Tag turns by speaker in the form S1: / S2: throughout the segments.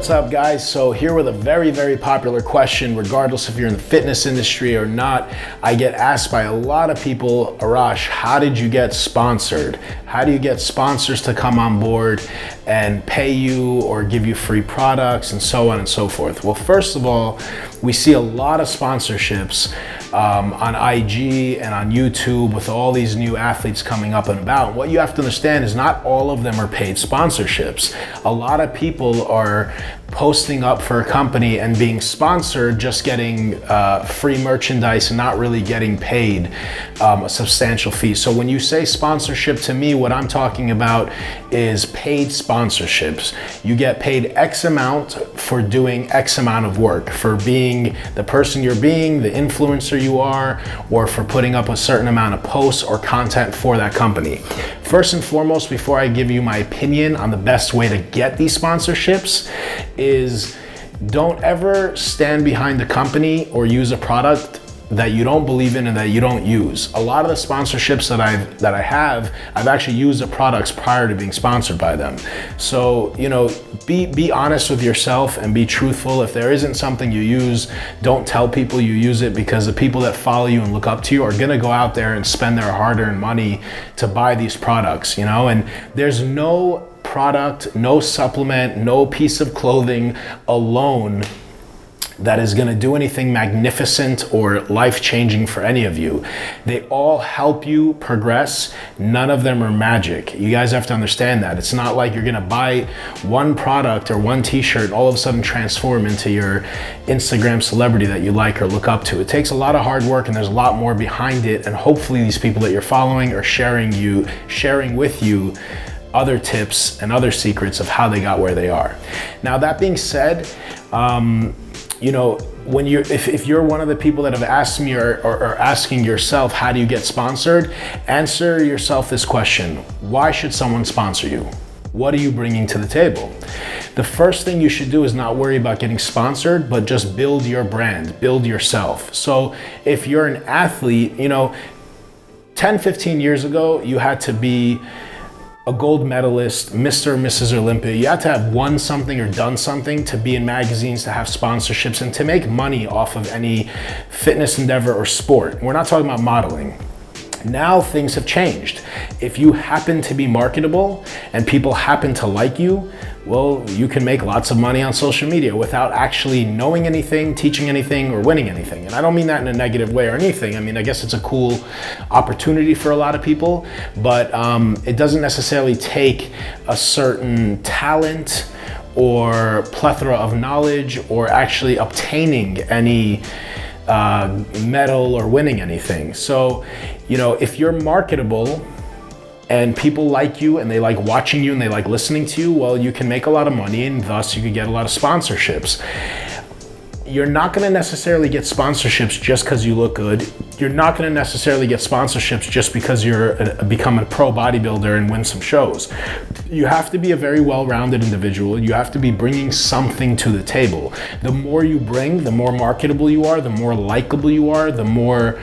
S1: What's up, guys? So here with a very popular question, regardless if you're in the fitness industry or not. I get asked by a lot of people, Arash, how did you get sponsored? How do you get sponsors to come on board and pay you or give you free products and so on and so forth? Well, first of all, we see a lot of sponsorships on IG and on YouTube with all these new athletes coming up and about. What you have to understand is not all of them are paid sponsorships. A lot of people are posting up for a company and being sponsored, just getting free merchandise and not really getting paid a substantial fee. So when you say sponsorship, to me, what I'm talking about is paid sponsorships. You get paid X amount for doing X amount of work, for being the person you're being, the influencer you are, or for putting up a certain amount of posts or content for that company. First and foremost, before I give you my opinion on the best way to get these sponsorships, is don't ever stand behind a company or use a product that you don't believe in and that you don't use. A lot of the sponsorships that I have, I've actually used the products prior to being sponsored by them. So, be honest with yourself and be truthful. If there isn't something you use, don't tell people you use it, because the people that follow you and look up to you are gonna go out there and spend their hard-earned money to buy these products, and there's no product, no supplement, no piece of clothing alone that is going to do anything magnificent or life-changing for any of you. They all help you progress. None of them are magic. You guys have to understand that. It's not like you're going to buy one product or one t-shirt and all of a sudden transform into your Instagram celebrity that you like or look up to. It takes a lot of hard work, and there's a lot more behind it, and hopefully these people that you're following are sharing with you other tips and other secrets of how they got where they are. Now, that being said, when if you're one of the people that have asked me or asking yourself, how do you get sponsored? Answer yourself this question: why should someone sponsor you? What are you bringing to the table? The first thing you should do is not worry about getting sponsored, but just build your brand, build yourself. So if you're an athlete, 10, 15 years ago, you had to be a gold medalist, Mr. or Mrs. Olympia. You had to have won something or done something to be in magazines, to have sponsorships, and to make money off of any fitness endeavor or sport. We're not talking about modeling. Now things have changed. If you happen to be marketable and people happen to like you, well, you can make lots of money on social media without actually knowing anything, teaching anything, or winning anything. And I don't mean that in a negative way or anything. I mean, I guess it's a cool opportunity for a lot of people, but it doesn't necessarily take a certain talent or plethora of knowledge or actually obtaining any medal or winning anything. So, if you're marketable and people like you and they like watching you and they like listening to you, well, you can make a lot of money, and thus you could get a lot of sponsorships. You're not going to necessarily get sponsorships just because you look good. You're not going to necessarily get sponsorships just because you're become a pro bodybuilder and win some shows. You have to be a very well-rounded individual. You have to be bringing something to the table. The more you bring, the more marketable you are, the more likable you are, the more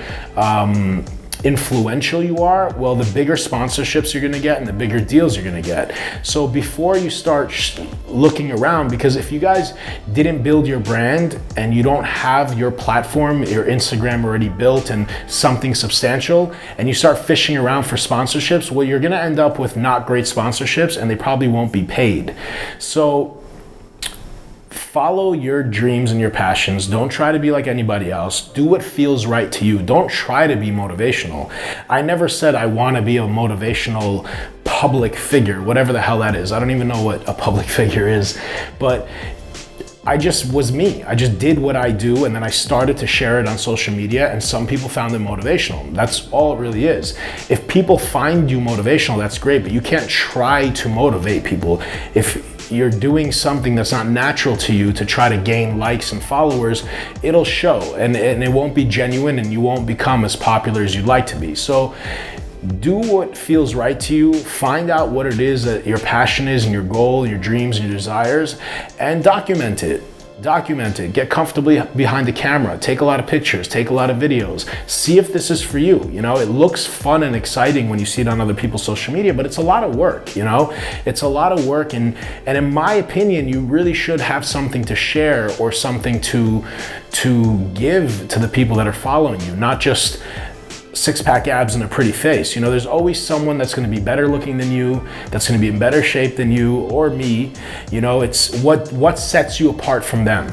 S1: influential you are, well, the bigger sponsorships you're gonna get and the bigger deals you're gonna get. So before you start looking around, because if you guys didn't build your brand and you don't have your platform, your Instagram already built and something substantial, and you start fishing around for sponsorships, well, you're gonna end up with not great sponsorships, and they probably won't be paid. So follow your dreams and your passions. Don't try to be like anybody else. Do what feels right to you. Don't try to be motivational. I never said I want to be a motivational public figure, whatever the hell that is. I don't even know what a public figure is, but I just was me. I just did what I do, and then I started to share it on social media, and some people found it motivational. That's all it really is. If people find you motivational, that's great, but you can't try to motivate people. If you're doing something that's not natural to you to try to gain likes and followers, it'll show, and it won't be genuine, and you won't become as popular as you'd like to be. So do what feels right to you. Find out what it is that your passion is and your goal, your dreams and your desires, and document it. Document it, get comfortably behind the camera, take a lot of pictures, take a lot of videos, see if this is for you. You know, it looks fun and exciting when you see it on other people's social media, but it's a lot of work, you know? It's a lot of work, and in my opinion, you really should have something to share or something to give to the people that are following you, not just six-pack abs and a pretty face. You know, there's always someone that's going to be better looking than you, that's going to be in better shape than you or me. You know, it's what sets you apart from them.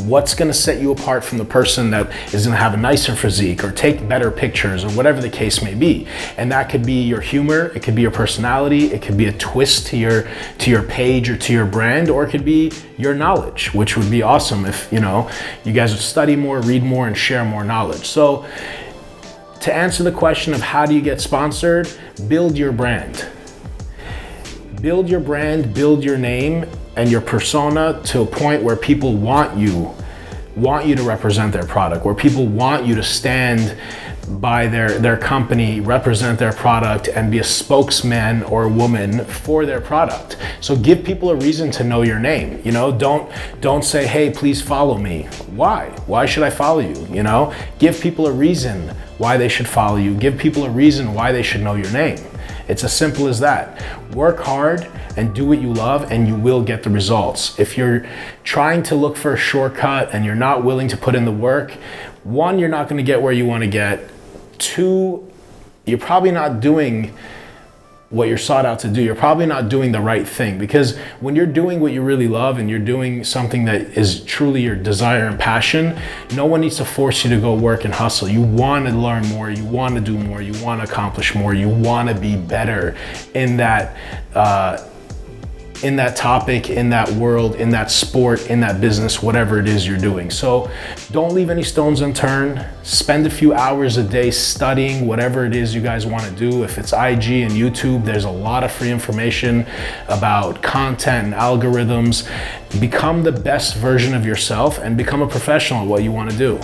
S1: What's going to set you apart from the person that is going to have a nicer physique or take better pictures or whatever the case may be. And that could be your humor, it could be your personality, it could be a twist to your page or to your brand, or it could be your knowledge, which would be awesome if, you know, you guys would study more, read more, and share more knowledge. So to answer the question of how do you get sponsored, build your brand. Build your brand, build your name and your persona to a point where people want you to represent their product, where people want you to stand by their company, represent their product, and be a spokesman or a woman for their product. So give people a reason to know your name. You know, don't say, hey, please follow me. Why should I follow you? You know, give people a reason why they should follow you. Give people a reason why they should know your name. It's as simple as that. Work hard and do what you love, and you will get the results. If you're trying to look for a shortcut and you're not willing to put in the work, one, you're not going to get where you want to get. Two, you're probably not doing what you're sought out to do. You're probably not doing the right thing, because when you're doing what you really love and you're doing something that is truly your desire and passion, no one needs to force you to go work and hustle. You want to learn more, you want to do more, you want to accomplish more, you want to be better in that topic, in that world, in that sport, in that business, whatever it is you're doing. So don't leave any stones unturned. Spend a few hours a day studying whatever it is you guys want to do. If it's IG and YouTube, there's a lot of free information about content and algorithms. Become the best version of yourself and become a professional at what you want to do.